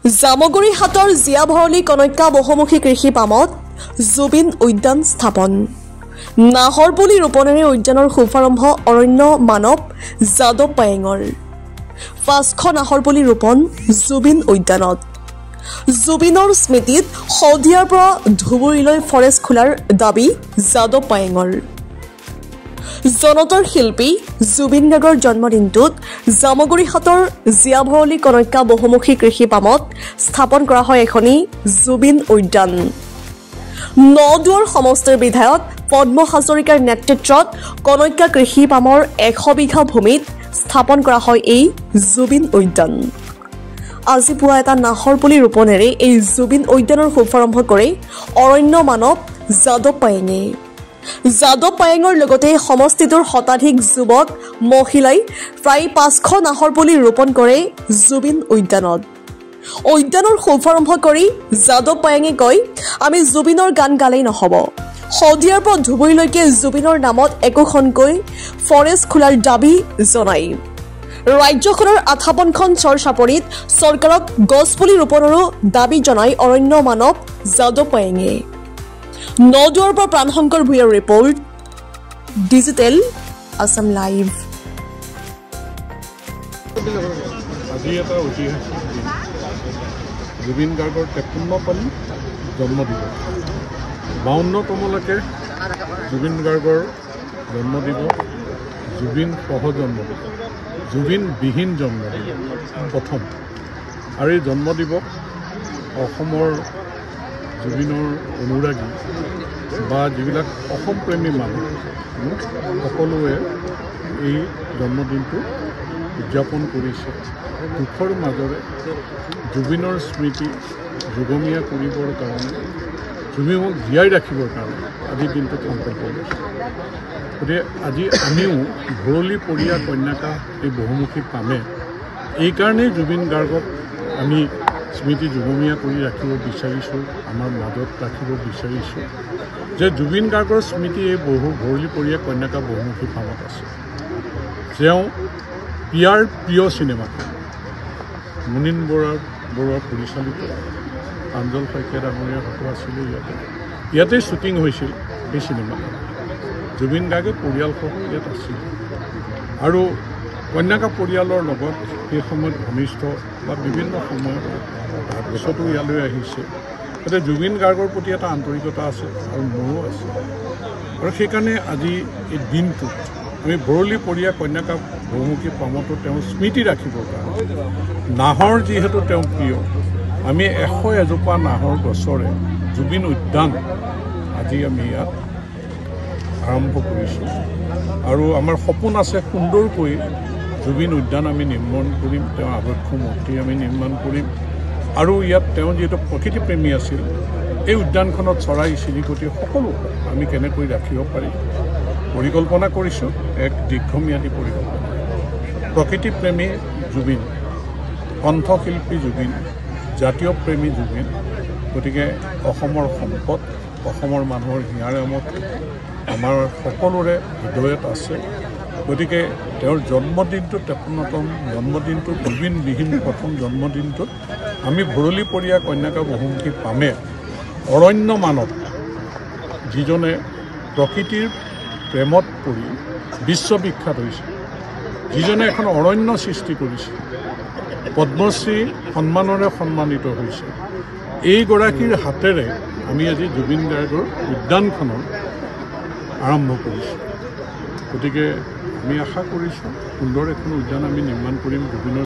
জামগুৰি হাটৰ জিয়া ভৰলী কনক্কা বহুমুখী কৃষি পামত জুবিন উদ্যান স্থাপন। নাহৰ পুলি ৰোপণেৰে উদ্যানৰ শুভাৰম্ভ অৰণ্য মানৱ যাদৱ পায়েঙৰ। ৫০০ নাহৰ পুলি ৰোপণ জুবিন উদ্যানত। জুবিনৰ স্মৃতিত শদিয়াৰ পৰা ধুবুৰীলৈ ফৰেষ্ট খোলাৰ দাবী যাদৱ পায়েঙৰ। জনতাৰ শিল্পী জুবিন গাৰ্গৰ জন্মদিনটোত জামগুৰি হাটৰ জিয়া ভৰলী কনক্কা বহুমুখী কৃষি পামত স্থাপন কৰা হয় এখনি জুবিন উদ্যান। নদুৱাৰ সমষ্টিৰ বিধায়ক পদ্ম হাজৰিকাৰ নেতৃত্বত কনক্কা কৃষি পামৰ ১০০ বিঘা ভূমিত স্থাপন কৰা হয় এই জুবিন উদ্যান। আজি পুৱা এটা নাহৰ পুলি ৰোপণেৰে এই জুবিন উদ্যানৰ শুভাৰম্ভ কৰে অৰণ্য মানৱ যাদৱ পায়েঙে। যাদৱ পায়েঙৰ লগতে সমষ্টিটোৰ শতাধিক যুৱক মহিলাই প্ৰায় ৫০০ নাহৰ পুলি ৰোপণ কৰে জুবিন উদ্যানত। উদ্যানৰ শুভাৰম্ভ কৰি যাদৱ পায়েঙে কয়, আমি জুবিনৰ গান গালেই নহ'ব, শদিয়াৰ পৰা ধুবুৰীলৈকে জুবিনৰ নামত একোখনকৈ ফৰেষ্ট খোলাৰ দাবী জনায়। ৰাজ্যখনৰ ৫৮খন চৰ চাপৰিত চৰকাৰক গছপুলি ৰোপণৰো দাবী জনায় অৰণ্য মানৱ যাদৱ পায়েঙে। নদুৱাৰ পৰা প্ৰাণশংকৰ ভূঞাৰ ৰিপৰ্ট, ডিজিটেল আছাম লাইভ। আজি এটা ঐতিহাসিক দিন, জুবিন গাৰ্গৰ ৫৩তম জন্মদিবস। ৫২তমলৈকে জুবিন গাৰ্গৰ জন্মদিবস, জুবিন সহ জন্মদিবস, জুবিনবিহীন জন্মদিবস প্ৰথম। আৰু এই জন্মদিবস অসমৰ জুবিনৰ অনুৰাগী বা যিবিলাক অসমপ্ৰেমী মানুহ সকলোৱে এই জন্মদিনটো উদযাপন কৰিছে। দুখৰ মাজৰে জুবিনৰ স্মৃতি যুগমীয়া কৰিবৰ কাৰণে, জুবিনক জীয়াই ৰাখিবৰ কাৰণে আজিৰ দিনটোত সংকল্প লৈছে। গতিকে আজি আমিও ভৰলী পৰিয়া কন্যাকা এই বহুমুখী পামে এইকাৰণেই জুবিন গাৰ্গক আমি স্মৃতি যুগমীয়া কৰি ৰাখিব বিচাৰিছোঁ, আমাৰ মাজত ৰাখিব বিচাৰিছোঁ যে জুবিন গাৰ্গৰ স্মৃতি এই ভৰলী পৰিয়া কন্যাকা বহুমুখী পামত আছে। তেওঁ পিয়াৰ প্ৰিয় চিনেমাখন মুনীন বৰুৱা পৰিচালিত প্ৰাঞ্জল শইকীয়া ডাঙৰীয়াৰ হয়তো আছিলে ইয়াতেই শ্বুটিং হৈছিল এই চিনেমাখন। জুবিন গাৰ্গে পৰিয়ালসহ ইয়াত আছিল আৰু কন্যাকা পৰিয়ালৰ লগত সেই সময়ত ঘনিষ্ঠ বা বিভিন্ন সময়ত তাৰপিছতো ইয়ালৈ আহিছে। গতিকে জুবিন গাৰ্গৰ প্ৰতি এটা আন্তৰিকতা আছে আৰু মোৰো আছে। আৰু সেইকাৰণে আজি এই দিনটোত আমি ভৰলী পৰিয়া কন্যাকা বহুমুখী পামতো তেওঁৰ স্মৃতি ৰাখিবৰ কাৰণে নাহৰ যিহেতু তেওঁ প্ৰিয়, আমি ১০০ এজোপা নাহৰ গছৰে জুবিন উদ্যান আজি আমি ইয়াত আৰম্ভ কৰিছোঁ। আৰু আমাৰ সপোন আছে সুন্দৰকৈ জুবিন উদ্যান আমি নিৰ্মাণ কৰিম, তেওঁৰ আৱক্ষ মূৰ্তি আমি নিৰ্মাণ কৰিম। আৰু ইয়াত তেওঁ যিহেতু প্ৰকৃতিপ্ৰেমী আছিল, এই উদ্যানখনত চৰাই চিৰিকটি সকলো আমি কেনেকৈ ৰাখিব পাৰি পৰিকল্পনা কৰিছোঁ। এক দীৰ্ঘম্যাদী পৰিকল্পনা। প্ৰকৃতিপ্ৰেমী জুবিন, কণ্ঠশিল্পী জুবিন, জাতীয় প্ৰেমী জুবিন, গতিকে অসমৰ সম্পদ, অসমৰ মানুহৰ হিয়াৰ আমত আমাৰ সকলোৰে হৃদয়ত আছে। গতিকে তেওঁৰ জন্মদিনটোত ৫৩তম জন্মদিনটোত জুবিনবিহীন প্ৰথম জন্মদিনটোত আমি ভৰলী পৰিয়া কন্যাকা বহুমুখী পামে অৰণ্য মানৱ, যিজনে প্ৰকৃতিৰ প্ৰেমত পৰি বিশ্ববিখ্যাত হৈছে, যিজনে এখন অৰণ্য সৃষ্টি কৰিছে, পদ্মশ্ৰী সন্মানেৰে সন্মানিত হৈছে, এইগৰাকীৰ হাতেৰে আমি আজি জুবিন গাৰ্গৰ উদ্যানখনৰ আৰম্ভ কৰিছোঁ। গতিকে আমি আশা কৰিছোঁ সুন্দৰ এখন উদ্যান আমি নিৰ্মাণ কৰিম জুবিনৰ